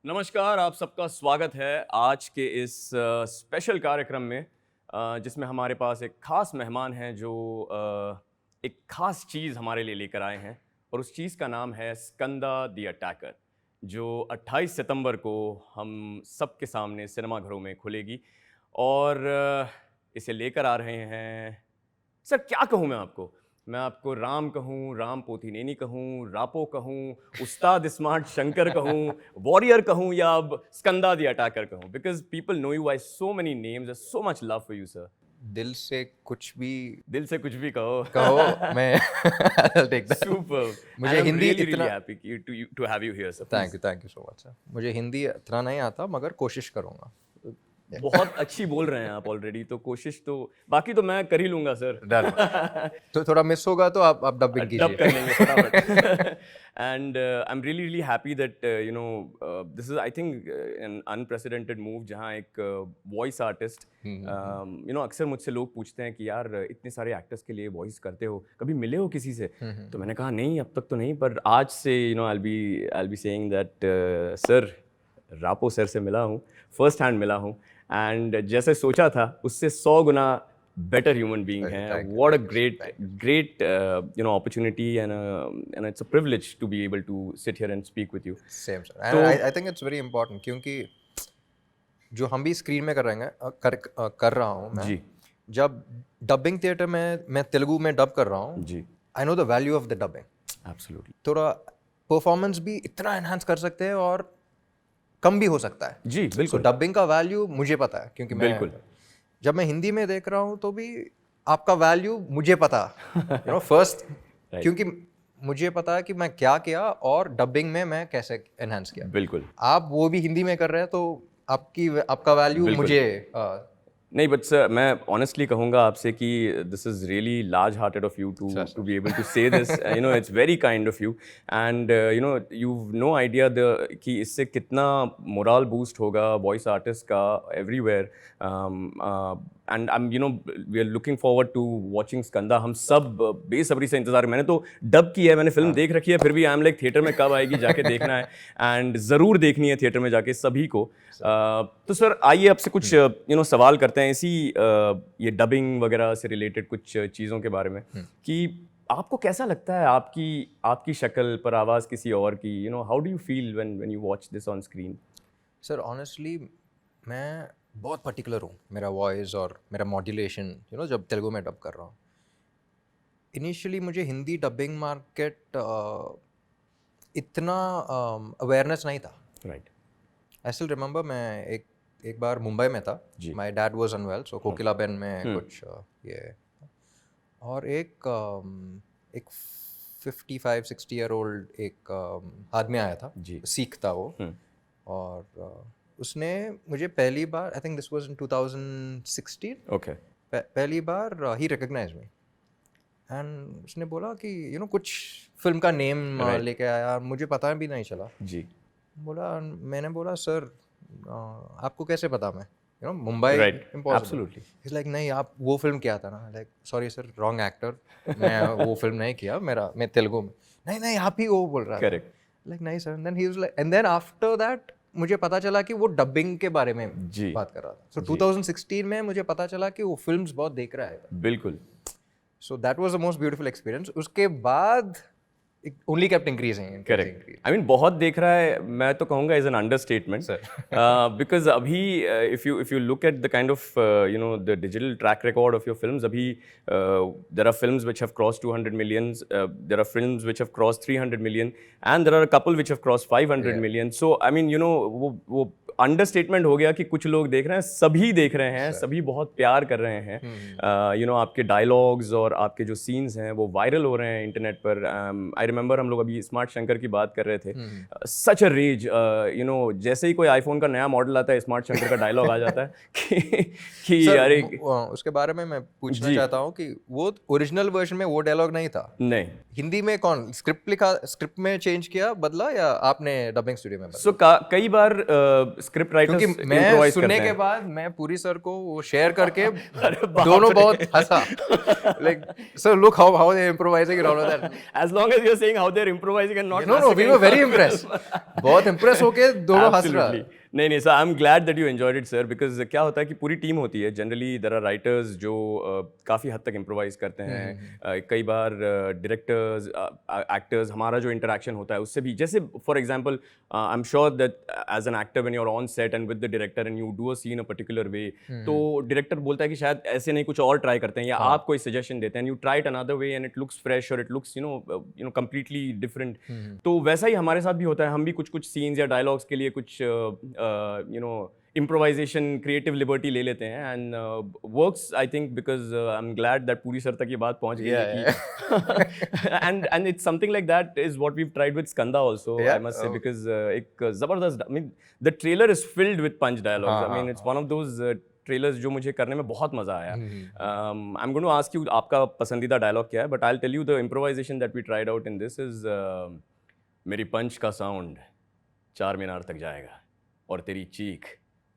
नमस्कार, आप सबका स्वागत है आज के इस स्पेशल कार्यक्रम में जिसमें हमारे पास एक खास मेहमान हैं जो एक खास चीज़ हमारे लिए लेकर आए हैं और उस चीज़ का नाम है स्कंदा द अटैकर जो 28 सितंबर को हम सबके सामने सिनेमाघरों में खुलेगी और इसे लेकर आ रहे हैं। सर क्या कहूँ मैं आपको राम कहूँ, राम पोथीनेनी कहूँ, रापो कहूँ, उस्ताद स्मार्ट शंकर कहूँ, वॉरियर कहूँ या अब स्कंदा द अटैकर कहूँ because people know you by so many names, there's so much love for you sir. दिल से कुछ भी कहो कहो मैं I'll take that. Superb. मुझे And I'm हिंदी really इतना happy to have you here sir. Thank you so much sir. मुझे हिंदी इतना नहीं आता मगर कोशिश करूँगा. बहुत अच्छी बोल रहे हैं आप ऑलरेडी, तो कोशिश तो बाकी तो मैं कर ही लूंगा सर. डन. तो थोड़ा मिस होगा तो आप डबिंग डब कर कीजिए. लेंगे फटाफट. And I'm really happy that this is I think an unprecedented move जहाँ एक वॉइस आर्टिस्ट अक्सर मुझसे लोग पूछते हैं कि यार इतने सारे एक्टर्स के लिए वॉइस करते हो, कभी मिले हो किसी से? तो मैंने कहा नहीं अब तक तो नहीं, पर आज से I'll be saying that sir rapport sir से मिला हूँ, फर्स्ट हैंड मिला हूँ एंड जैसे सोचा था उससे 100 गुना better human being है. What a great opportunity and it's a privilege to be able to sit here and speak with you. Same sir. And I think it's very important क्योंकि जो हम भी स्क्रीन में कर रहा हूँ मैं जी जब डबिंग थिएटर में मैं तेलुगु में डब कर रहा हूँ. जी I know the value of the dubbing. absolutely. थोड़ा परफॉर्मेंस भी इतना एनहांस कर सकते हैं और कम भी हो सकता है. जी बिल्कुल. डबिंग का वैल्यू मुझे पता है क्योंकि बिल्कुल. जब मैं हिंदी में देख रहा हूँ तो भी आपका वैल्यू मुझे पता फर्स्ट क्योंकि मुझे पता है कि मैं क्या किया और डबिंग में मैं कैसे एनहांस किया. बिल्कुल. आप वो भी हिंदी में कर रहे हैं तो आपका वैल्यू मुझे नहीं, बट सर मैं ऑनेस्टली कहूँगा आपसे कि this is really large hearted of you to be able to say this. It's very kind of you and you know idea कि इससे कितना मोरल बूस्ट होगा वॉइस आर्टिस्ट का everywhere. And we are looking forward to watching Skanda. हम सब बेसब्री से इंतजार. मैंने तो डब की है, मैंने फिल्म देख रखी है, फिर भी आई एम लाइक थिएटर में कब आएगी, जाके देखना है एंड ज़रूर देखनी है थिएटर में जाके सभी को. तो सर आइए आपसे कुछ सवाल करते हैं इसी ये डबिंग वगैरह से रिलेटेड कुछ चीज़ों के बारे में कि आपको कैसा लगता है आपकी शक्ल पर आवाज़ किसी और की. How do you feel when you watch this on screen? Sir honestly मैं बहुत पर्टिकुलर हूँ मेरा वॉइस और मेरा मॉड्यूलेशन जब तेलुगु में डब कर रहा हूँ. इनिशियली मुझे हिंदी डबिंग मार्केट इतना अवेयरनेस नहीं था. राइट. आई स्टिल रिमेंबर मैं एक बार मुंबई में था. My dad was unwell so Kokilaben में कुछ ये और एक 55-60 ईयर ओल्ड एक आदमी आया था. सिख था वो. और उसने मुझे पहली बार I think this was in 2016. Okay. पहली बार ही रिकॉग्नाइज मी एंड उसने बोला कि कुछ फिल्म का नेम लेके आया. मुझे पता भी नहीं चला. जी. मैंने बोला सर आपको कैसे पता मैं मुंबई एब्सोल्युटली. इज लाइक नहीं आप वो फिल्म किया था ना. Like sorry sir wrong actor. मैं वो फिल्म नहीं किया. मैं तेलुगु में नहीं आप ही वो बोल रहा था. करेक्ट. लाइक नहीं sir. Then he was like and then after that मुझे पता चला कि वो डबिंग के बारे में बात कर रहा था. सो 2016 में मुझे पता चला कि वो फिल्म्स बहुत देख रहा है. बिल्कुल. So that was the most beautiful experience. उसके बाद only kept increasing. Correct. I mean बहुत देख रहा है, मैं तो कहूँगा is an understatement. Because अभी if you look at the kind of the digital track record of your films, अभी there are films which have crossed 200 millions, there are films which have crossed 300 million, and there are a couple which have crossed 500 million. So I mean वो understatement हो गया कि कुछ लोग देख रहे हैं, सभी देख रहे हैं, सभी बहुत प्यार कर रहे हैं. आपके डायलॉग्स और आपके जो सीन्स हैं वो वायरल हो रहे हैं इंटरनेट पर. आई रिमेंबर हम लोग अभी स्मार्ट शंकर की बात कर रहे थे. सच अ रेज. जैसे ही कोई आईफोन का नया मॉडल आता है स्मार्ट शंकर का डायलॉग आ जाता है कि अरे उसके बारे में मैं पूछना चाहता हूँ कि वो ओरिजिनल वर्जन में वो डायलॉग नहीं था. नहीं. हिंदी में कौन स्क्रिप्ट लिखा, स्क्रिप्ट में चेंज किया, बदला, या आपने डबिंग स्टूडियो में बदला? सो कई बार स्क्रिप्ट राइटर्स क्योंकि मैं improvise सुनने करते के हैं। बाद मैं पूरी सर को वो शेयर करके दोनों बहुत हंसा, like sir look how they improvising and all of that. As long as you're saying how they're improvising and not no we were very impress, बहुत इम्प्रेस होके दोनों हंस रहा। Absolutely. नहीं नहीं सर, I am glad that you enjoyed it sir, because क्या होता है कि पूरी टीम होती है, जनरली देयर आर राइटर्स जो काफ़ी हद तक इम्प्रोवाइज करते हैं। कई बार डायरेक्टर्स, एक्टर्स, हमारा जो इंटरेक्शन होता है उससे भी, जैसे for example I am sure that as an actor when you are on set and with the director and you do a scene a particular way, तो डायरेक्टर बोलता है कि शायद ऐसे नहीं, कुछ और ट्राई करते हैं, या आप कोई सजेशन देते हैं, you try it another way and it looks fresh और it looks you know completely different. तो वैसा ही हमारे साथ भी होता है, हम भी कुछ कुछ सीन्स या डायलॉग्स के लिए कुछ you know improvisation, creative liberty ले लेते हैं, and works I think, because I am glad that पूरी सर तक ये बात पहुंच गई है कि and it's something like that is what we have tried with Skanda also, I must say, because एक जबरदस्त, I mean the trailer is filled with punch dialogues, I mean it's one of those trailers जो मुझे करने में बहुत मजा आया। I am going to ask you आपका पसंदीदा डायलॉग क्या है, but I will tell you the improvisation that we tried out in this is मेरी पंच का साउंड चार मीनार तक जाएगा और तेरी चीख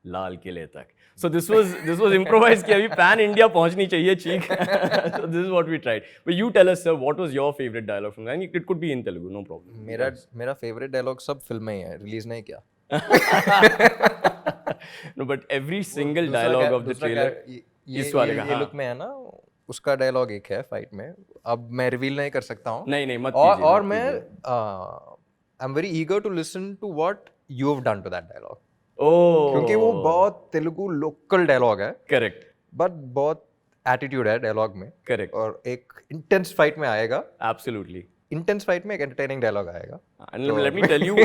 लाल किले तक। सो दिस वाज इम्प्रोवाइज कि अभी पैन इंडिया पहुंचनी चाहिए चीख। So this is what we tried, but you tell us sir, what was your favourite dialogue from, and it could be in Telugu, no problem. मेरा फेवरेट डायलॉग सब film में ही है, रिलीज नहीं किया। No but every single dialogue of the trailer इस वाले का, ये लुक में है ना, उसका डायलॉग एक है फाइट में, अब मैं रिवील नहीं कर सकता हूँ। नहीं मत कीजिए, और मैं I am very eager to listen to what you have done to that dialogue, क्योंकि वो बहुत तेलुगु लोकल डायलॉग है, करेक्ट, बट बहुत एटीट्यूड है डायलॉग में, करेक्ट, और एक इंटेंस फाइट में आएगा, एब्सोल्युटली इंटेंस फाइट में एक एंटरटेनिंग डायलॉग आएगा। लेट मी टेल यू,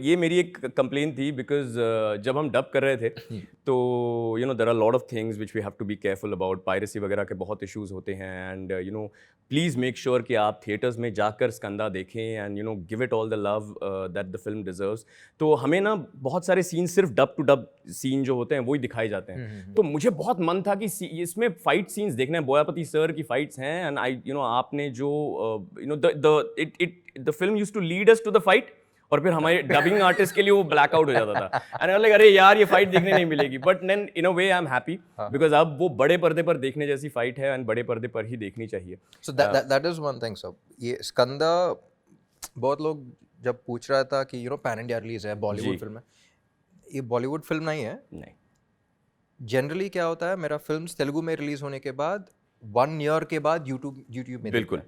ये मेरी एक कंप्लेन थी, बिकॉज जब हम डब कर रहे थे तो you know there are lot of things which we have to be careful about, piracy वगैरह के बहुत इश्यूज होते हैं, and you know please make sure कि आप थिएटर्स में जाकर स्कंदा देखें and you know give it all the love that the film deserves. तो हमें ना बहुत सारे सीन सिर्फ डब टू डब सीन जो होते हैं वही दिखाए जाते हैं, तो मुझे बहुत मन था कि इसमें फाइट सीन्स देखने हैं, बोयापति सर की फाइट्स हैं, एंड आई यू नो आपने जो you know the film used to lead us to the fight, और फिर हमारे डबिंग आर्टिस्ट के लिए वो ब्लैक आउट हो जाता था, एंड आई वाज लाइक अरे यार ये फाइट देखने नहीं मिलेगी, but then in a way I am happy, because अब वो बड़े पर्दे पर देखने जैसी फाइट है, एंड बड़े पर्दे पर ही देखनी चाहिए। So that is one thing सब। ये स्कंदा, बहुत लोग जब पूछ रहा था कि you no pan India release है, बॉलीवुड फिल्म है, ये बॉलीवुड फिल्म नहीं है। नहीं, जनरली क्या होता है, मेरा फिल्म्स तेलुगु में रिलीज होने के बाद 1 ईयर के बाद यूट्यूब में बिल्कुल,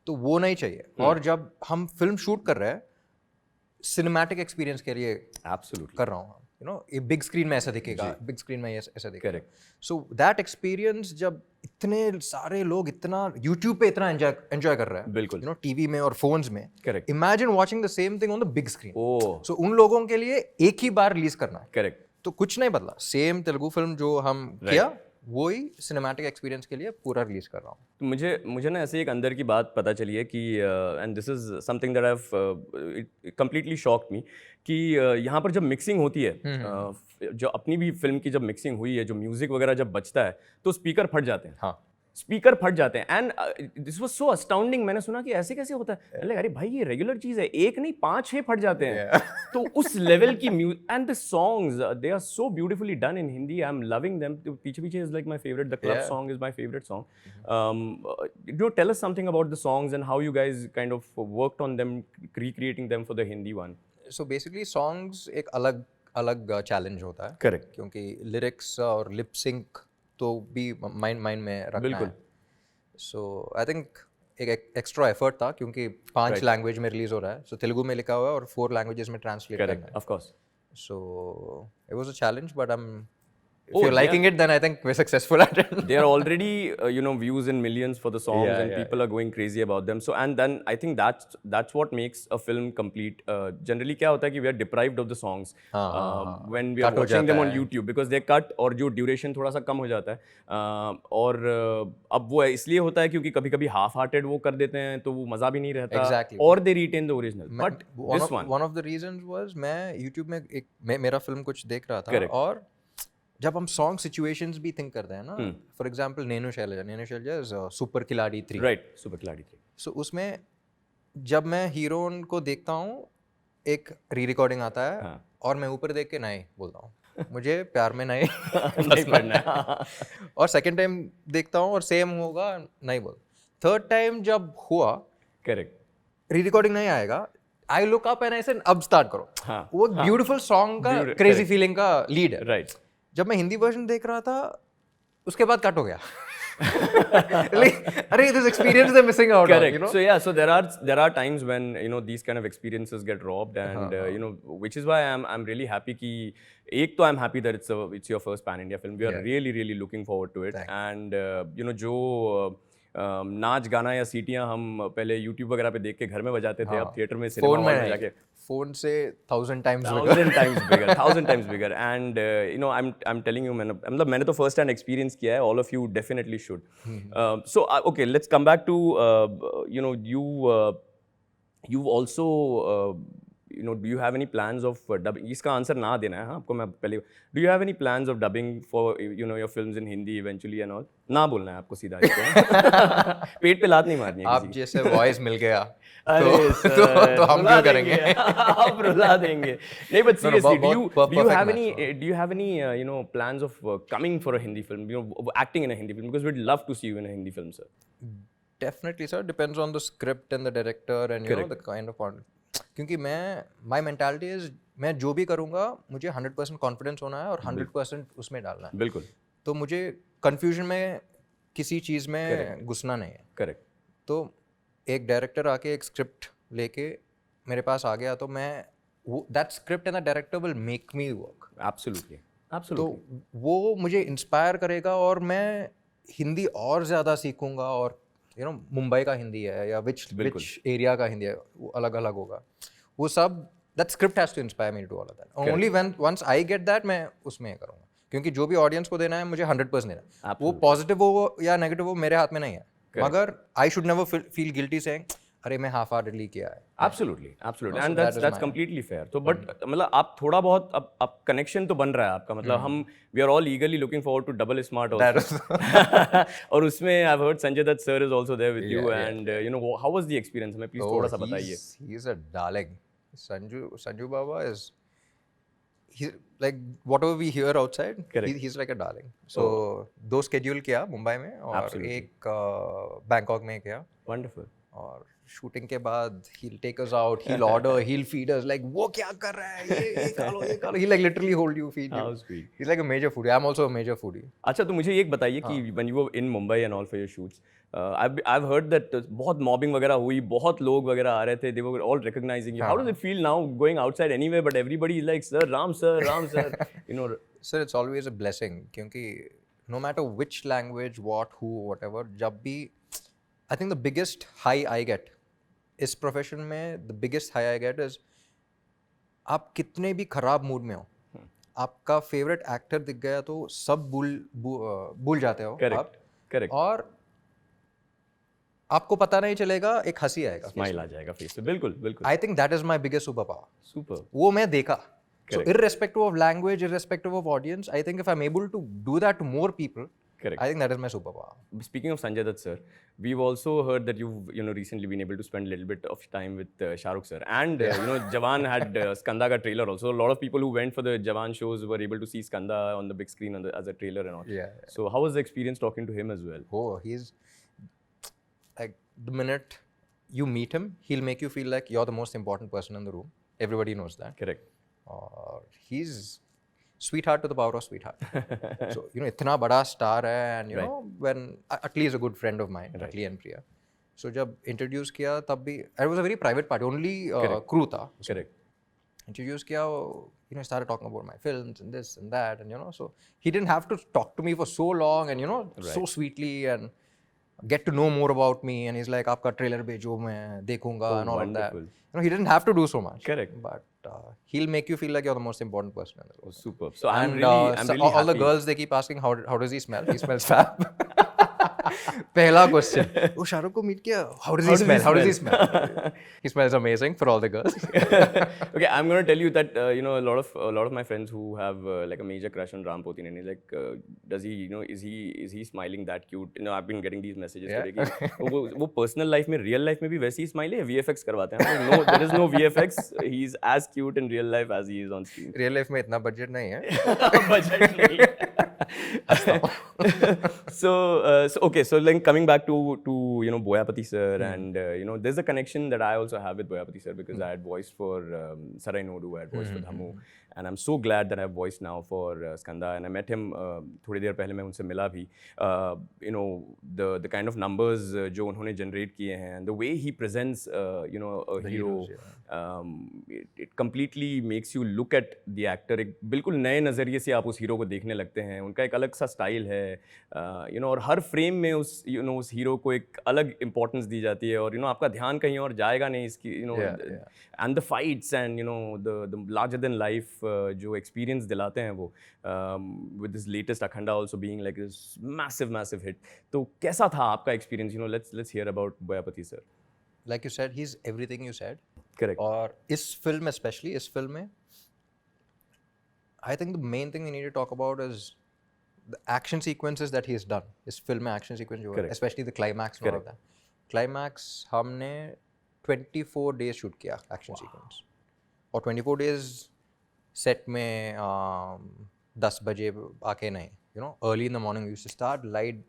तो वो नहीं चाहिए। और जब हम फिल्म शूट कर रहे हैं, सिनेमैटिक एक्सपीरियंस के लिए एब्सोल्युटली कर रहा हूँ, यू नो ये बिग स्क्रीन में ऐसा दिखेगा, बिग स्क्रीन में ऐसा दिखेगा। करेक्ट, सो दैट एक्सपीरियंस जब इतने सारे लोग इतना यूट्यूब पे इतना एंजॉय कर रहे हैं, बिल्कुल, यू नो टीवी में और फोन्स में, correct, imagine watching the same thing on the big screen. Oh, so उन लोगों के लिए एक ही बार रिलीज करना है, करेक्ट, तो कुछ नहीं बदला, सेम तेलुगु फिल्म जो हम किया वही सिनेमैटिक एक्सपीरियंस के लिए पूरा रिलीज कर रहा हूँ। तो मुझे ना ऐसे एक अंदर की बात पता चली है कि and this is something that have completely shocked मी, कि यहाँ पर जब मिक्सिंग होती है, जो अपनी भी फिल्म की जब मिक्सिंग हुई है, जो म्यूजिक वगैरह जब बजता है तो स्पीकर फट जाते हैं। हाँ, स्पीकर फट जाते हैं, and this was so astounding. मैंने सुना कि ऐसे कैसे होता है, अरे भाई ये रेगुलर चीज है, एक नहीं 5-6 फट जाते हैं। तो उस लेवल की music and the songs, they are so beautifully done in Hindi, I am loving them. पीछे पीछे is like my favourite, the club song is my favourite song. Do tell us something about the songs and how you guys kind of worked on them, recreating them for the Hindi one. So basically songs एक अलग challenge होता है, correct, क्योंकि lyrics और lip sync तो भी mind में रखना बिल्कुल है। सो आई थिंक एक एक्स्ट्रा एफर्ट था, क्योंकि 5 लैंग्वेज में रिलीज हो रहा है, सो तेलुगु में लिखा हुआ है और 4 लैंग्वेजेस में ट्रांसलेट करना है। Of course, so it was a challenge, but if you're liking it, then I think we're successful at it. They are already you know views in millions for the songs, and people are going crazy about them. So and then I think that's what makes a film complete. Generally क्या होता है कि we are deprived of the songs when we are watching them on YouTube, because they cut और जो duration थोड़ा सा कम हो जाता है, और अब वो इसलिए होता है क्योंकि कभी-कभी half-hearted वो कर देते हैं, तो वो मज़ा भी नहीं रहता। Exactly. और they retain the original. But this one of the reasons was मैं YouTube में मेरा फिल्म कुछ देख रहा था, Correct. और जब हम सॉन्ग सिचुएशंस भी थिंक करते हैं ना, for example Nenu Sailaja is super Khiladi 3, right, super Khiladi 3, सो उसमें जब मैं हीरोइन को देखता हूँ, एक री रिकॉर्डिंग आता है हाँ। और मैं ऊपर देख के नहीं बोलता हूँ, मुझे प्यार में नहीं नहीं पढ़ना है। और सेकंड टाइम देखता हूँ और सेम होगा, नहीं बोल। थर्ड टाइम जब हुआ, करेक्ट। री रिकॉर्डिंग नहीं आएगा, I look up and I से अब स्टार्ट करो। हाँ, वो ब्यूटीफुल सॉन्ग का क्रेजी फीलिंग का लीड है। राइट। जब मैं हिंदी वर्जन देख रहा था, उसके बाद कट हो गया। अरे this experience they're missing out on, Correct. you know? So yeah, so there are times when these kind of experiences get robbed, and which is why I'm really happy कि एक तो I'm happy that it's your first pan India film. We are really looking forward to it, and जो नाच गाना या सीटियां हम पहले YouTube वगैरह पे देख के घर में बजाते थे, अब थिएटर में सिनेमा हॉल में जाके फोन से 1000 times bigger. And I'm telling you, मैंने तो first hand experience किया है. All of you definitely should. So okay, let's come back to you've also do you have any plans of dubbing? इसका answer ना देना है, हाँ आपको मैं पहले. Do you have any plans of dubbing for your films in Hindi eventually and all? ना बोलना है आपको सीधा इसको. पेट पे लात नहीं मारनी है. आप जैसे वॉइस मिल गया तो हम क्यों करेंगे? आप रुला देंगे. नहीं, but seriously, do you have any plans of coming for a Hindi film, acting in a Hindi film, because we'd love to see you in a Hindi film, sir. Definitely, sir. Depends on the script and the director and the kind of content. क्योंकि my mentality is मैं जो भी करूँगा मुझे 100% confidence होना है और 100% उसमें डालना है. बिल्कुल. तो मुझे कंफ्यूजन में किसी चीज़ में घुसना नहीं है. करेक्ट. तो एक डायरेक्टर आके एक स्क्रिप्ट लेके मेरे पास आ गया तो मैं that script and the director will make me work. Absolutely. तो वो मुझे इंस्पायर करेगा और मैं हिंदी और ज़्यादा सीखूंगा. और मुंबई का हिंदी है या विच एरिया का हिंदी है, वो अलग अलग होगा. वो सब that script has to inspire me to all of that. Only once I get that मैं उसमें करूँगा. क्योंकि जो भी ऑडियंस को देना है मुझे 100% देना है. वो पॉजिटिव हो या नेगेटिव हो मेरे हाथ में नहीं है. मगर I should never feel guilty saying अरे मैं हाफ हार्टेडली किया है. Absolutely. And that's completely fair. तो बट मतलब आप थोड़ा बहुत अब कनेक्शन तो बन रहा है आपका. मतलब हम we are all eagerly looking forward to Double Smart also. और उसमें I have heard Sanjay Dutt sir is also there with you, and how was the experience? हमें प्लीज थोड़ा सा बताइए. He is a darling. Sanju Baba is like whatever we hear outside, he's like a darling. So दो schedule किया मुंबई में और एक Bangkok में किया. Wonderful. और शूटिंग के बाद he'll take us out, he'll order, he'll feed us like वो क्या कर रहा है, ये खा लो, ये खा लो. He like literally hold you, feed you. How sweet. He's like a major foodie. I'm also a major foodie. अच्छा, तो मुझे एक बताइए कि when you were in Mumbai and all for your shoots, I've heard that बहुत mobbing वगैरह हुई, बहुत लोग वगैरह आ रहे थे, they were all recognizing you. How does it feel now going outside anywhere but everybody is like sir, Ram sir, Sir, it's always a blessing क्योंकि no matter which language, what, who, whatever, जब भी I think the biggest high I get इस profession में, the biggest high I get is आप कितने भी खराब mood में हो, आपका फेवरेट एक्टर दिख गया तो सब भूल जाते हो. करेक्ट. और आपको पता नहीं चलेगा, एक हंसी आएगा, स्माइल आ जाएगा फेस पे. बिल्कुल. I think that is my biggest super power. Super. वो मैं देखा. So irrespective of language, irrespective of audience, I think if I'm able to do that to more people, correct, I think that is my superpower. Speaking of Sanjay Dutt sir, we've also heard that you've recently been able to spend a little bit of time with Shah Rukh sir, and Jawan had Skanda ka trailer also. A lot of people who went for the Jawan shows were able to see Skanda on the big screen as a trailer and all. Yeah. So how was the experience talking to him as well? Oh, he's like the minute you meet him, he'll make you feel like you're the most important person in the room. Everybody knows that. Correct. He's sweetheart to the power of sweetheart. So इतना बड़ा star है, and you know when Atli is a good friend of mine, Atli and Priya. So जब introduce किया तब भी it was a very private party, only crew था. Correct. Introduce किया, started talking about my films and this and that, and so he didn't have to talk to me for so long, and so sweetly and get to know more about me, and he's like आपका trailer भेजो मैं देखूंगा and all of that. He didn't have to do so much. Correct. But he'll make you feel like you're the most important person in the world. Superb. So I'm really all happy. The girls, they keep asking how does he smell? He smells fab. पहला question वो शाहरुख को meet किया, how does he smell, how does he smell, he smells amazing for all the girls. Okay, I'm going to tell you that you know, a lot of my friends who have like a major crush on Ram Potin, and he's like, does he, you know, is he smiling that cute? You know, I've been getting these messages today कि वो personal life में, real life में भी वैसे ही smile है, VFX करवाते हैं. I'm like, no, there is no VFX. He's as cute in real life as he is on screen. Real life में इतना बजट नहीं है. Budget नहीं है. So okay, so like coming back to you know, Boyapati sir, and you know, there's a connection that I also have with Boyapati sir because I had voiced for Sarai Nodu, I had voiced for Dhammu, and I'm so glad that I have voiced now for Skanda, and I met him थोड़ी देर पहले मैं उनसे मिला भी. You know, the kind of numbers जो उन्होंने generate किए हैं, and the way he presents you know, a hero, it completely makes you look at the actor. एक बिल्कुल नए नज़रिए से आप उस हीरो को देखने लगते हैं. उनका एक अलग सा स्टाइल है, यू नो, और हर फ्रेम में उस, यू नो, उस हीरो को एक अलग इंपॉर्टेंस दी जाती है, और यू नो, आपका ध्यान कहीं और जाएगा नहीं इसकी, you know, and the fights and you know, the larger than life जो एक्सपीरियंस दिलाते हैं वो, with this latest Akhanda also being like this massive hit. तो कैसा था आपका experience? You know, let's hear about Boyapati sir. Like you said, he is everything you said. Correct. और इस फिल्म में, स्पेशली इस फिल्म में, I think the main thing we need to talk about is the action sequences that he has done. इस film में action sequence जो है, especially the climax and all of that. Climax हमने 24 days shoot किया action sequence. और 24 days set में 10 बजे आके नहीं, you know, early in the morning we used to start light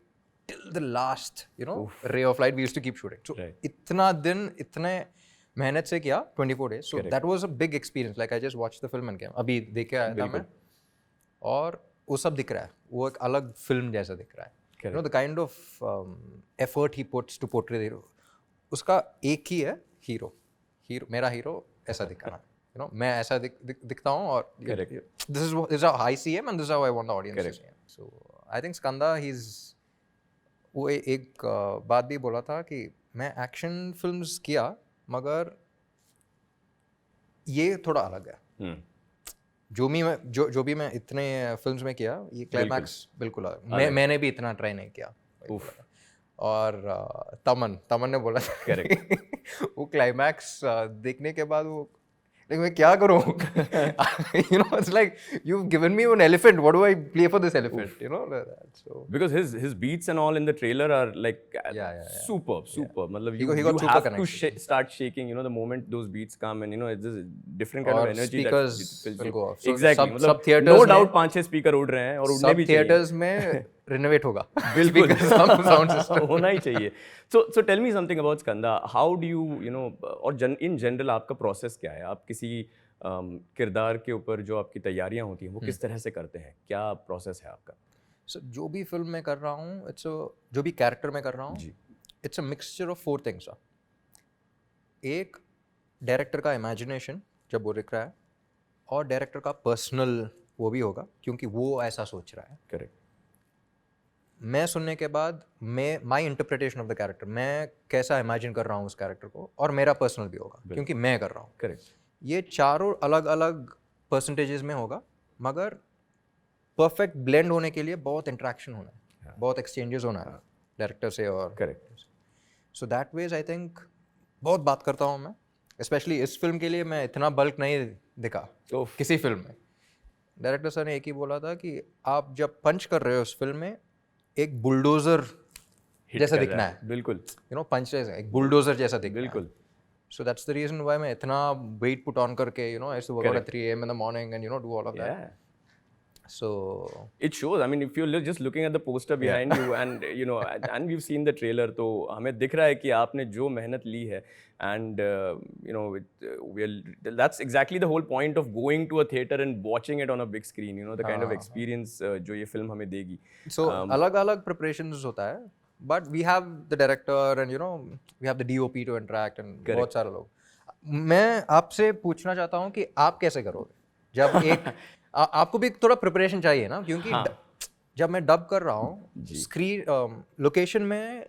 till the last, you know, ray of light we used to keep shooting. So इतना दिन इतने मेहनत से किया 24 days. So that was a big experience. Like I just watched the film and came. अभी देख के आया था मैं, और वो सब दिख रहा है, वो एक अलग फिल्म जैसा दिख रहा है. You know, the kind of effort he puts to portray the hero. उसका एक ही है हीरो, मेरा हीरो ऐसा दिखाना. You know, मैं ऐसा दिखता हूँ, और this is how I see him and this is how I want the audience to see him. So I think Skanda, वो एक बात भी बोला था कि मैं एक्शन फिल्म्स किया मगर ये थोड़ा अलग है. जो भी मैं इतने फिल्म्स में किया, ये क्लाइमैक्स बिल्कुल अलग. मैंने भी इतना ट्राई नहीं किया. और तमन ने बोला था वो क्लाइमैक्स देखने के बाद वो, लेकिन मैं क्या करूँ? You know, it's like you've given me an elephant. What do I play for this elephant? You know, so because his beats and all in the trailer are like superb. मतलब you have to start shaking. You know, the moment those beats come, and you know, it's just a different kind of energy that fills you. Exactly. सब theaters no doubt 5-6 speaker उड़ रहे हैं, और उड़ने भी चाहिए. theaters में renovate होगा. बिल्कुल. Sound system होना ही चाहिए. So tell me something about Skanda. How do you know, और in general आपका process क्या है? आप किसी किरदार के ऊपर जो आपकी तैयारियां होती हैं वो किस तरह से करते हैं? क्या प्रोसेस है आपका? So, जो भी फिल्म में कर रहा हूँ, जो भी कैरेक्टर में कर रहा हूँ, it's a mixture of 4 things. एक डायरेक्टर का इमेजिनेशन जब वो लिख रहा है, और डायरेक्टर का पर्सनल वो भी होगा क्योंकि वो ऐसा सोच रहा है. करेक्ट. मैं सुनने के बाद माई इंटरप्रिटेशन ऑफ द कैरेक्टर, मैं कैसा इमेजिन कर रहा हूँ उस कैरेक्टर को, और मेरा पर्सनल भी होगा क्योंकि मैं कर रहा हूँ. करेक्ट. ये चारों अलग अलग परसेंटेजेस में होगा, मगर परफेक्ट ब्लेंड होने के लिए बहुत इंटरेक्शन होना है, बहुत एक्सचेंजेस होना है डायरेक्टर से और correct. So that ways I think बहुत बात करता हूँ मैं. स्पेशली इस फिल्म के लिए मैं इतना बल्क नहीं दिखा किसी फिल्म में. डायरेक्टर सर ने एक ही बोला था कि आप जब पंच कर रहे हो उस फिल्म में, एक बुलडोजर जैसा दिखना है. बिल्कुल. यू नो, पंच जैसा, एक बुलडोजर जैसा दिखना. बिल्कुल. So that's the reason why मैं इतना weight put on करके, you know, I used to work out at 3 a.m. in the morning and, you know, do all of that. So it shows. I mean, if you're just looking at the poster behind you, and you know, and we've seen the trailer, तो हमें दिख रहा है कि आपने जो मेहनत ली है, and you know, that's exactly the whole point of going to a theater and watching it on a big screen. You know, the kind of experience जो ये film हमें देगी. So अलग-अलग preparations होता है. But we have the director and, you know, we have the DOP to interact and बहुत सारे लोग. मैं आपसे पूछना चाहता हूँ कि आप कैसे करोगे जब एक आपको भी थोड़ा प्रिपरेशन चाहिए ना, क्योंकि जब मैं डब कर रहा हूँ, स्क्रीन लोकेशन में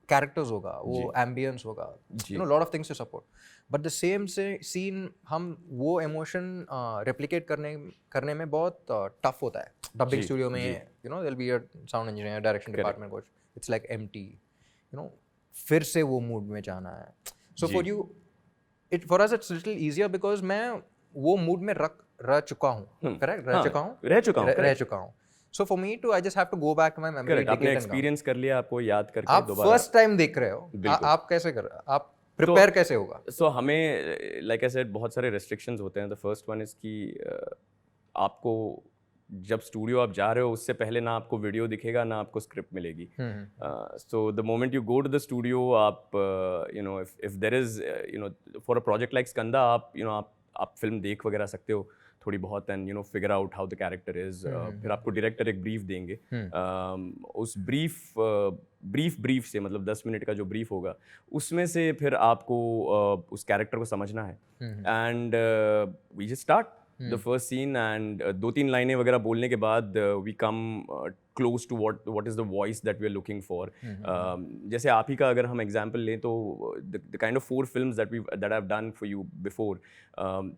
कैरेक्टर्स होगा, वो एम्बियंस होगा, you know, lot of things to support. But the same से सीन हम वो इमोशन रेप्लिकेट करने में बहुत टफ होता है डबिंग स्टूडियो में. You know there be a sound engineer, direction department, कुछ it's like empty, you know, फिर से वो मूड में जाना है. So for you for us it's little easier because मैं वो मूड में रह चुका हूँ. करेक्ट, रह चुका हूँ. So for me to, I just have to go back to my memory. Correct, आपने एक्सपीरियंस कर लिया, आपको याद करके आप दोबारा. फर्स्ट टाइम देख रहे हो, आप कैसे कर रहे हो, आप प्रिपेयर कैसे होगा? सो हमें लाइक आई सेड बहुत सारे रेस्ट्रिक्शंस होते हैं. द फर्स्ट वन इज कि आपको जब स्टूडियो आप जा रहे हो उससे पहले ना आपको वीडियो दिखेगा ना आपको स्क्रिप्ट मिलेगी. So the moment you go to the studio, आप you know if there is you know for a project like Skanda, आप यू नो आप फिल्म देख वगैरह सकते हो थोड़ी बहुत and you know figure out how the character is. फिर आपको डायरेक्टर एक ब्रीफ देंगे. उस ब्रीफ से मतलब 10 मिनट का जो ब्रीफ होगा उसमें से फिर आपको उस कैरेक्टर को समझना है. And we just start the first scene and 2-3 लाइनें वगैरह बोलने के बाद we come close to what is the voice that we are looking for. जैसे आप ही का अगर हम एग्जांपल लें तो the kind of 4 films that I have done for you before,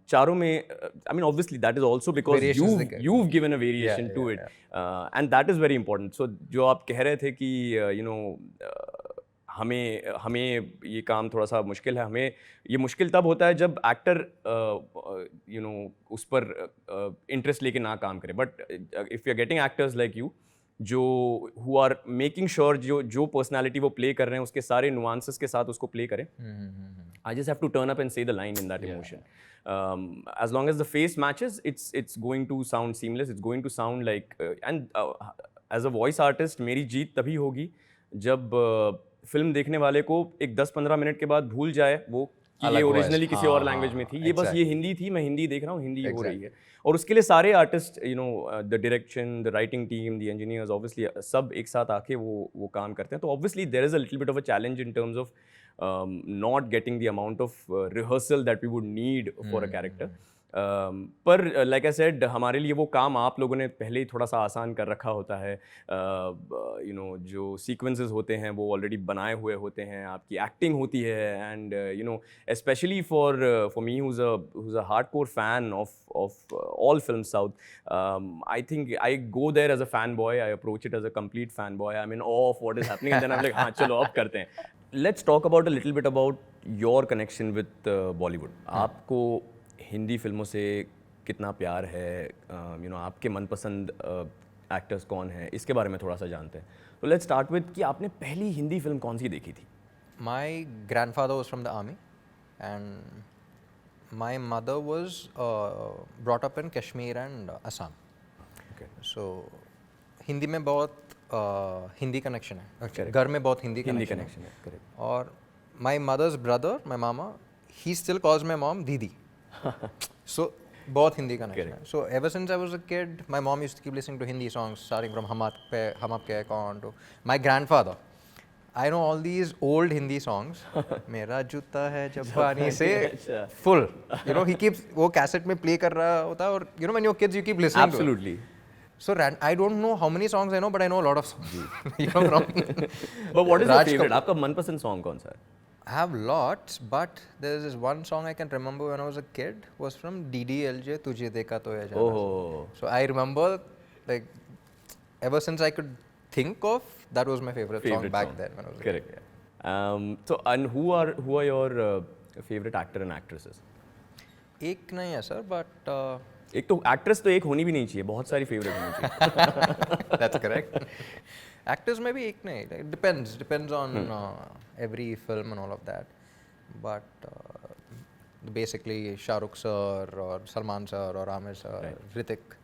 चारों में I mean obviously that is also because you've given a variation to it, and that is very important. So जो आप कह रहे थे कि you know हमें ये काम थोड़ा सा मुश्किल है, हमें ये मुश्किल तब होता है जब एक्टर यू नो उस पर इंटरेस्ट लेके ना काम करे. But if you are getting actors like you जो हु आर मेकिंग श्योर जो पर्सनालिटी वो प्ले कर रहे हैं उसके सारे नुआंसेस के साथ उसको प्ले करें. I just have to turn up and say the line in that emotion. As long as the face matches, it's going to sound seamless. It's going to sound like and as a voice artist मेरी जीत तभी होगी जब film देखने वाले को एक 10-15 minute के बाद भूल जाए वो कि ये ओरिजिनली किसी और लैंग्वेज में थी, ये बस ये हिंदी थी, मैं हिंदी देख रहा हूँ, हिंदी हो रही है. और उसके लिए सारे artist you know the direction, the writing team, the engineers obviously सब एक साथ आके वो काम करते हैं. तो obviously there is a little bit of a challenge in terms of not getting the amount of rehearsal that we would need for a character. पर like I said, हमारे लिए वो काम आप लोगों ने पहले ही थोड़ा सा आसान कर रखा होता है. you know जो sequences होते हैं वो already बनाए हुए होते हैं, आपकी acting होती है, and you know especially for me who's a hardcore fan of all films South, I think I go there as a fanboy. I approach it as a complete fanboy. I'm in awe of what is happening, and then I'm like हाँ चलो अब करते हैं. Let's talk about a little bit about your connection with Bollywood. आपको हिंदी फिल्मों से कितना प्यार है, you know आपके मनपसंद एक्टर्स कौन हैं, इसके बारे में थोड़ा सा जानते हैं. तो लेट्स स्टार्ट विद कि आपने पहली हिंदी फिल्म कौन सी देखी थी? My grandfather was from the army and my mother was brought up in Kashmir and Assam. Okay. So Hindi में बहुत हिंदी कनेक्शन है, घर में बहुत हिंदी कनेक्शन है. करेक्ट. और माई मदर्स ब्रदर, माई मामा, he still calls my mom दीदी. सो बहुत हिंदी कनेक्शन है. So ever since I was a kid my mom used to keep listening to Hindi songs starting from Hum Aapke Koun to my grandfather. I know all these old Hindi songs. मेरा जूता है जापानी से फुल, you know he keeps वो cassette में play कर रहा होता है. और you know when your kids you keep listening. Absolutely. So I don't know how many songs I know, but I know a lot of songs. You know, but what is your favorite? आपका मनपसंद song कौन सा है? I have lots, but there's this one song I can remember when I was a kid was from DDLJ, तुझे देखा तो ये जाना. Oh. So I remember, like, ever since I could think of, that was my favorite song back then when I was a Correct. kid. Yeah. So and who are your favorite actor and actresses? एक नहीं है sir, but एक तो actress तो एक होनी भी नहीं चाहिए, बहुत सारी फेवरेट होनी चाहिए. That's correct. Actors में भी एक नहीं, it depends on every film and all of that. But basically Shahrukh sir or Salman sir or Amir sir, right. Hrithik,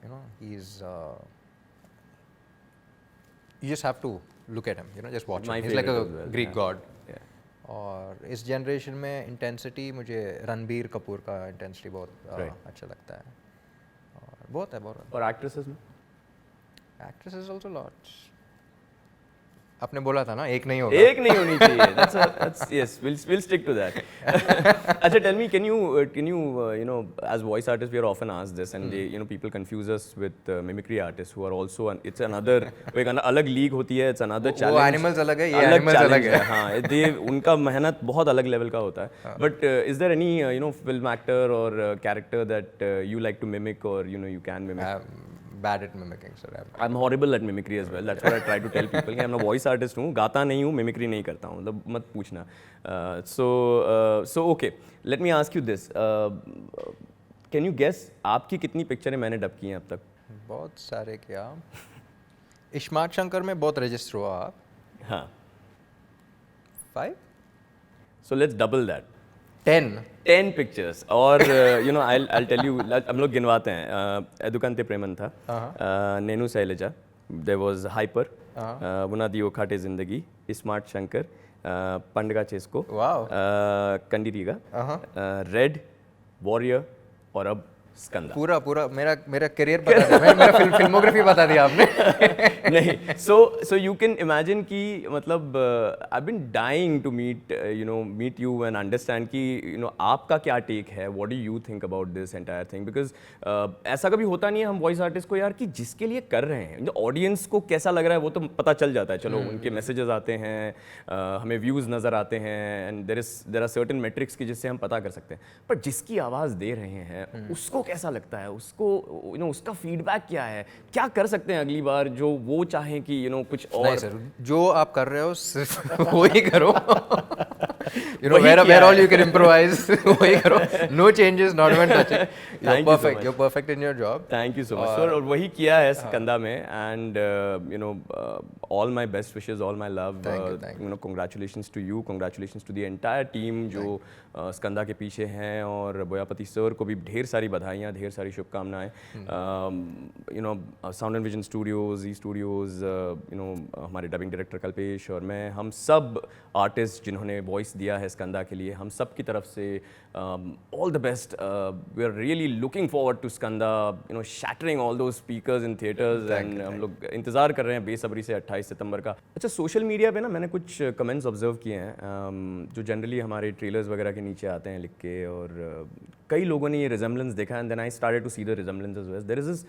you know, he's you just have to look at him, you know, just watch him. He's like a Greek god. और इस generation में intensity मुझे रणबीर कपूर का intensity बहुत अच्छा लगता है. और बहुत है. और एक्ट्रेसेस में? Actresses also lots. आपने बोला था ना एक नहीं होगा. एक नहीं होनी चाहिए. That's yes. We'll stick to that. अच्छा, tell me, can you you know, as voice artists we are often asked this, and they, you know, people confuse us with mimicry artists who are also it's another एक अलग league होती है. It's another challenge. वो animals अलग है, ये animals अलग है. हाँ, उनका मेहनत बहुत अलग लेवल का होता है. But is there any you know, film actor or character that you like to mimic, or you know, you can mimic? I'm bad at mimicking, sir. I'm horrible at mimicry as well. That's what I try to tell people. I'm a voice artist हूँ, गाता नहीं हूँ, mimicry नहीं करता हूँ. मतलब मत पूछना. So okay. Let me ask you this. Can you guess आपकी कितनी पिक्चरें मैंने डब की हैं अब तक? बहुत सारे क्या. इस्मार्ट शंकर में बहुत रजिस्टर हुआ आप. हाँ. 5? So let's double that. 10 pictures. और you know, I'll tell you, हम लोग गिनवाते हैं. एदुकांते प्रेमन था, Nenu Selja, there was Hyper, बुनादी ओखाटे जिंदगी, स्मार्ट शंकर, पंडगा चेस्को, कंडीरीगा, रेड, वॉरियर और अब स्कंदा. पूरा मेरा करियर बता दिया. मेरा फिल्मोग्राफी बता दिया आपने. नहीं. So you can imagine कि मतलब I've been dying to meet you and understand कि you know, आपका क्या टेक है. What do you think about this entire thing? Because ऐसा कभी होता नहीं है हम वॉइस आर्टिस्ट को यार कि जिसके लिए कर रहे हैं, ऑडियंस को कैसा लग रहा है वो तो पता चल जाता है. चलो उनके मैसेजेस आते हैं, हमें व्यूज़ नज़र आते हैं, and there are certain metrics की जिससे हम पता कर सकते हैं. पर जिसकी आवाज़ दे रहे हैं उसको कैसा लगता है, उसको you know, उसका फीडबैक क्या है, क्या कर सकते हैं अगली बार जो वो चाहें कि you know, कुछ और. नहीं सर, जो आप कर रहे हो सिर्फ वो ही करो. You know, where all you can improvise, वही करो. No changes, not even touching. You're perfect. You're perfect in your job. Thank you so much, sir. और वही किया है स्कंदा में, and you know, all my best wishes, all my love. Thank you know, congratulations to you, congratulations to the entire team जो स्कंदा के पीछे हैं, और बोयापति सर को भी ढेर सारी बधाइयाँ, ढेर सारी शुभकामनाएं. You know, sound and vision studios, E studios, you know, हमारे डबिंग डायरेक्टर कल्पेश और मैं, हम सब आर्टिस्ट जिन्होंने वॉइस दिया है स्कंदा के लिए, हम सब की तरफ से all the best. We are really looking forward to Skanda, you know, shattering all those speakers in theatres, and हम लोग इंतज़ार कर रहे हैं बेसब्री से 28 सितंबर का. अच्छा, सोशल मीडिया पे ना मैंने कुछ कमेंट्स ऑब्जर्व किए हैं जो जनरली हमारे ट्रेलर्स वगैरह के नीचे आते हैं लिख के, और कई लोगों ने ये रिजेम्बलेंस देखा, and then I started to see the resemblance as well. There is this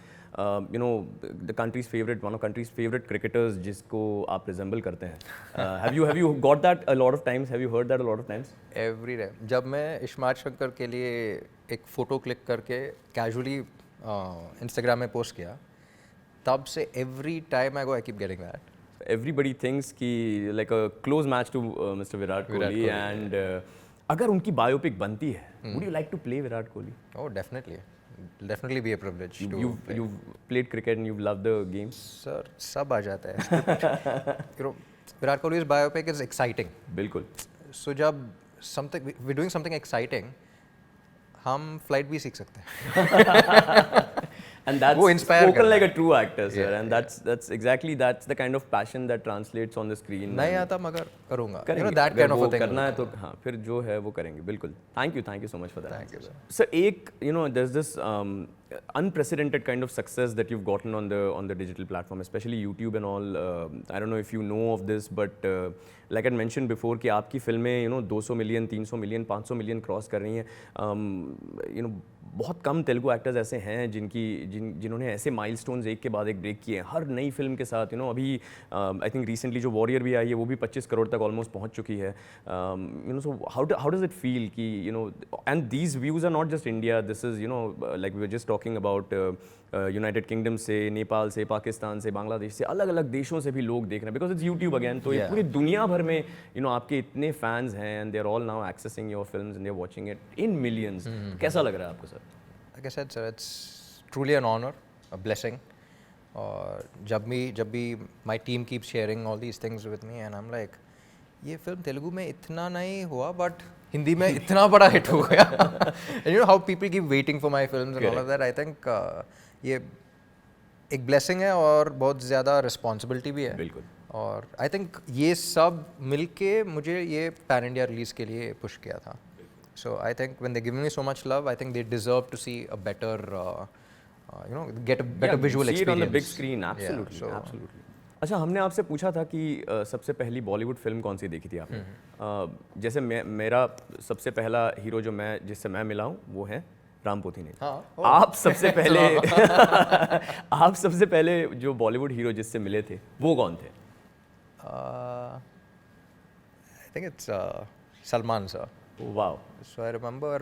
you know, the country's favorite, one of country's favorite cricketers जिसको आप resemble करते हैं. Have you got that a lot of times? Have you heard that a lot of times? Every time. जब मैं smart Shankar के लिए एक photo click करके कैजुअली इंस्टाग्राम में पोस्ट किया, तब से every time I keep getting that. Everybody thinks कि like a close match to Mr. Virat Kohli, and अगर उनकी बायोपिक बनती है, would you like to play Virat Kohli? Oh, definitely. Definitely be a privilege. You've played cricket and you've loved the game. Sir, सब आ जाता है. You know, Virat Kohli's biopic is exciting. बिल्कुल. So जब we're doing something exciting, हम flight भी सीख सकते हैं. And that's वो inspire spoken like a true actor, sir. Yeah, and that's exactly the kind of passion that translates on the screen. नहीं आता मगर करूँगा. You know, that kind of a thing. करना है तो हाँ, फिर जो है वो करेंगे. बिल्कुल. Thank you so much for that. Thank you, sir. Sir, एक, you know, there's this unprecedented kind of success that you've gotten on the digital platform, especially YouTube and all. I don't know if you know of this, but like I mentioned before कि आपकी फिल्में, you know, 200 million, 300 million, 500 million cross कर रही हैं. You know, बहुत कम Telugu actors ऐसे हैं जिन्होंने ऐसे माइलस्टोन्स एक के बाद एक ब्रेक किए हैं हर नई फिल्म के साथ. यू नो, अभी आई थिंक रिसेंटली जो वॉरियर भी आई है वो भी 25 करोड़ तक ऑलमोस्ट पहुंच चुकी है. You know, so how does it feel कि, you know, and these views are not just India, this is, you know, like we were just talking about United Kingdom से, नेपाल से, पाकिस्तान से, बांग्लादेश से, अलग अलग देशों से भी लोग देख रहे हैं, बिकॉज इट्स यूट्यूब अगेन. तो ये पूरी दुनिया भर में, यू नो, आपके इतने फैंस हैं, and they are all now accessing your films and they are watching it in millions. कैसा लग रहा है आपको, sir? Like I said, sir, it's truly an honor, a blessing. और जब भी my team keeps sharing all these things with me, and I'm like, ये film Telugu में इतना नहीं हुआ, but हिंदी में इतना बड़ा हिट हो गया. And you know how people keep waiting for my films and all of that. I think ये एक blessing है और बहुत ज़्यादा responsibility भी है. बिल्कुल. और I think ये सब मिलके मुझे ये pan India release के लिए push किया था. So I think when they give me so much love, I think they deserve to see a better, you know, get a better visual experience. See it on the big screen, absolutely, Yeah, so absolutely. अच्छा, हमने आपसे पूछा था कि सबसे पहली Bollywood film कौन सी देखी थी आपने? जैसे मेरा सबसे पहला हीरो जो जिससे मैं मिला हूँ वो है राम पोथीनिल। हाँ, आप सबसे पहले आप सबसे पहले जो बॉलीवुड हीरो जिससे मिले थे वो कौन थे? I think it's Salman sir. वाह, सो आई रिमेंबर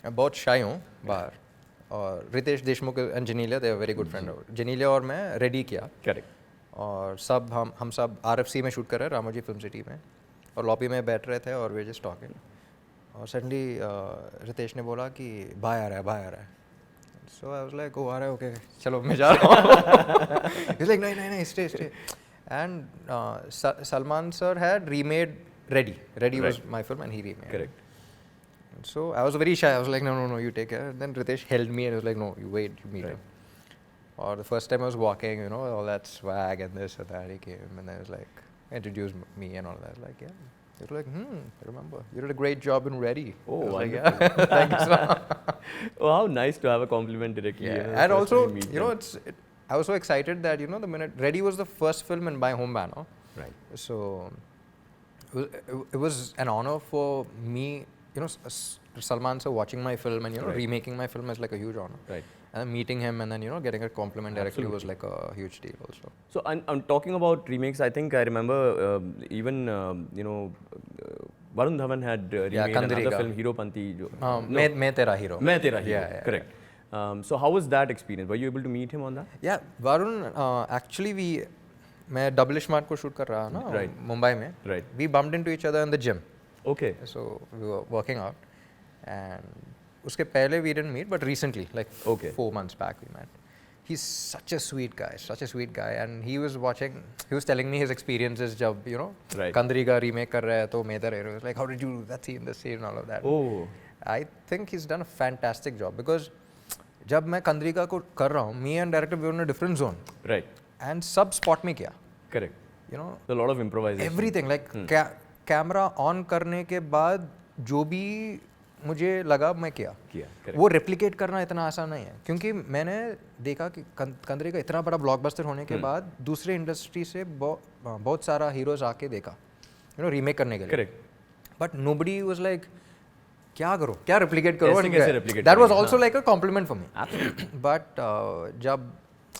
मैं बहुत शाई हूँ बाहर, और Ritesh Deshmukh and Genelia, they are very good friend. Genelia और मैं रेडी किया, करेक्ट. और सब हम सब RFC में शूट कर रहे हैं, रामोजी फिल्म सिटी में, और लॉबी में बैठ रहे थे और वे जस्ट टॉकिंग, और सडनली रितेश ने बोला कि भाई आ रहा है, भाई आ रहा है. सो आई वाज लाइक, ओ आ रहा है, ओके चलो मैं जा रहा हूँ. ही लाइक नहीं नहीं नहीं, stay stay. And Salman sir had remade ready was my film and he remade. Correct. So I was very shy. I was like, no, you take care. And then Ritesh held me and was like, no, you wait, you meet him. Or the first time I was walking, you know, all that swag and this and that, he came and I was like, introduced me and all that. Like, yeah. They were like, I remember. You did a great job in Ready. Oh, I was like, wonderful. yeah. Thank you so much. Oh, how nice to have a compliment directly. Yeah. You know, And first also, time meet you know, them. I was so excited that, you know, the minute Ready was the first film in my home banner. Right. So it was an honor for me, you know, Salman sir watching my film and, you know, Right. remaking my film is like a huge honor. Right. And then meeting him and then, you know, getting a compliment directly was like a huge deal also. So I'm talking about remakes. I think I remember even you know Varun Dhawan had remade Kandri another ka. film, Heropanti. मैं तेरा hero. मैं तेरा hero. Yeah. Correct. So how was that experience? Were you able to meet him on that? Yeah, Varun, actually मैं Double Smart को shoot कर रहा ना Right. Mumbai में. Right. We bumped into each other in the gym. Okay. So we were working out, and उसके पहले we didn't meet, but recently, like Okay. 4 months back we met. He's such a sweet guy, and he was telling me his experiences जब, you know, Right. कंदरी का remake कर रहा है तो मैं इधर was like, how did you do that scene, this scene, and all of that. Oh. I think he's done a fantastic job because जब मैं कंदरी का को कर रहा हूँ, me and director we were in a different zone, Right. and सब spot में किया, Correct. you know, So a lot of improvisation. everything like camera on करने के बाद जो भी मुझे लगा मैं किया. Correct. वो रेप्लिकेट करना इतना आसान नहीं है, क्योंकि मैंने देखा कि कंदरी का इतना बड़ा ब्लॉकबस्टर होने के बाद दूसरे इंडस्ट्री से बहुत सारा हीरोज आके देखा, यू नो, रीमेक करने के लिए. Correct. But nobody was like, क्या करो, क्या रेप्लिकेट करो. कैसे replicate दैट वाज करेंगे, also like a compliment for me. Absolutely. But जब,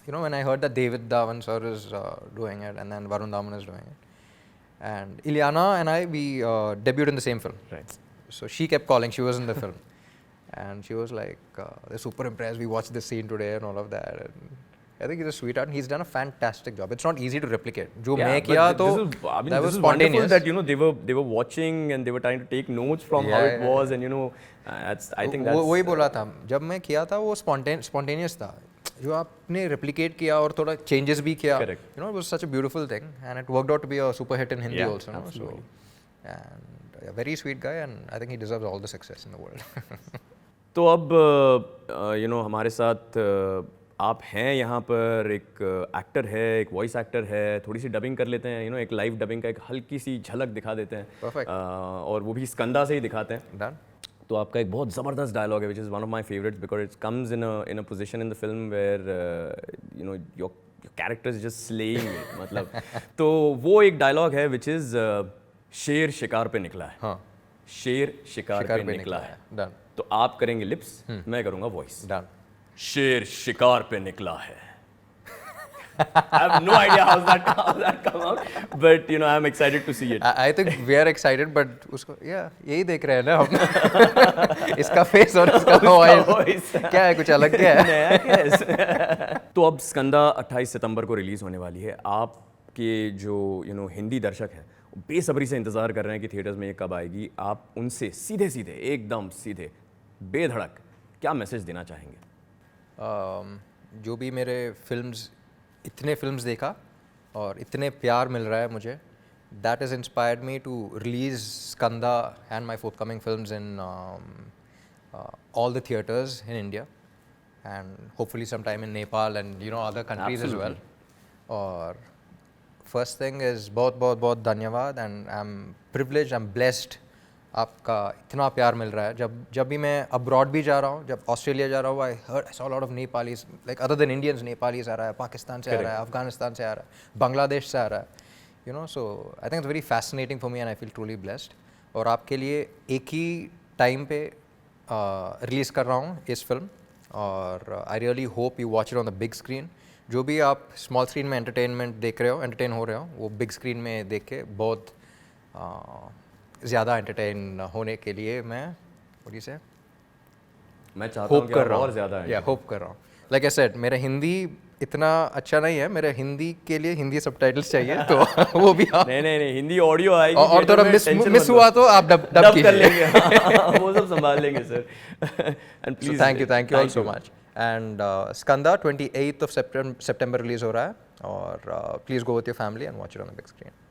you know, when I heard that David Dhawan sir is doing it and then Varun Dhawan is doing it, and Ileana and I, we debuted in the same film. Right. So she kept calling, she was in the film, and she was like, they're super impressed, we watched this scene today and all of that. And I think he's a sweetheart and he's done a fantastic job. It's not easy to replicate. जो मैं but किया तो this is, I mean, that this was is wonderful spontaneous. that, you know, they were watching and they were trying to take notes from how it was, and you know, I think that's वही बोला था, जब मैं किया था वो spontaneous था. जो आपने replicate किया और थोड़ा changes भी किया, Correct. you know, it was such a beautiful thing, and it worked out to be a super hit in Hindi Yeah, also. No? absolutely. So, and a very sweet guy, and I think he deserves all the success in the world. तो अब you know हमारे साथ आप हैं यहाँ पर, एक actor है, एक वॉइस एक्टर है, थोड़ी सी डबिंग कर लेते हैं, यू नो, एक लाइव डबिंग का एक हल्की सी झलक दिखा देते हैं. Perfect. और वो भी स्कंदा से ही दिखाते हैं. Done. तो आपका एक बहुत ज़बरदस्त डायलॉग है, which is one of my favourites, because it comes in a position in the film where you know your character is just slaying it, मतलब. तो वो एक डायलॉग है विच इज़ शेर शिकार पे निकला है. हाँ. शेर शिकार पे निकला है. Done. तो आप करेंगे लिप्स, मैं करूँगा वॉइस. Done. शेर शिकार पे निकला है. I have no idea how that come out, but you know I'm excited to see it. I think we are excited, but उसको यही देख रहे हैं ना हम. इसका फेस और इसका वॉइस क्या है, कुछ अलग क्या है. नया क्या. तो अब स्कंदा 28 सितंबर को रिलीज होने वाली है. आपके जो यू नो हिंदी दर्शक हैं बेसब्री से इंतजार कर रहे हैं कि थिएटर्स में ये कब आएगी. आप उनसे सीधे सीधे, एकदम सीधे, बेधड़क क्या मैसेज देना चाहेंगे? जो भी मेरे इतने फिल्म्स देखा और इतने प्यार मिल रहा है मुझे, that has inspired me to release Skanda and my forthcoming films in all the theaters in India, and hopefully sometime in Nepal and, you know, other countries as well. और first thing is बहुत बहुत बहुत धन्यवाद, and I'm privileged, I'm blessed आपका इतना प्यार मिल रहा है. जब भी मैं अब्रॉड भी जा रहा हूँ, जब ऑस्ट्रेलिया जा रहा हूँ, I saw lot of Nepalis, like other than Indians, Nepalis आ रहा है, पाकिस्तान से आ रहा है, अफगानिस्तान से आ रहा है, बांग्लादेश से आ रहा है, you know. So I think it's very fascinating for me and I feel truly blessed. और आपके लिए एक ही टाइम पे रिलीज़ कर रहा हूँ इस फिल्म, और I really hope you watch it on the big screen. जो भी आप स्मॉल स्क्रीन में एंटरटेन हो रहे हो, वो बिग स्क्रीन में देख के बहुत ज़्यादा एंटरटेन होने के लिए मैं थोड़ी से मैं चाहता हूँ होप कि कर आप रहा और हूँ. ज़्यादा या होप कर रहा हूँ. लाइक आई सेड, मेरा हिंदी इतना अच्छा नहीं है, मेरे हिंदी के लिए हिंदी सबटाइटल्स चाहिए, तो वो भी आप नहीं, हिंदी ऑडियो आएगी. और theater थोड़ा में, tension मत मिस लो. हुआ तो आप डब डब कर कीजिए. लेंगे. हाँ, वो सब संभाल लेंगे sir. And So please thank you all so much. And Skanda 28th of September release हो रहा है, और please go with your family and watch it on the big screen.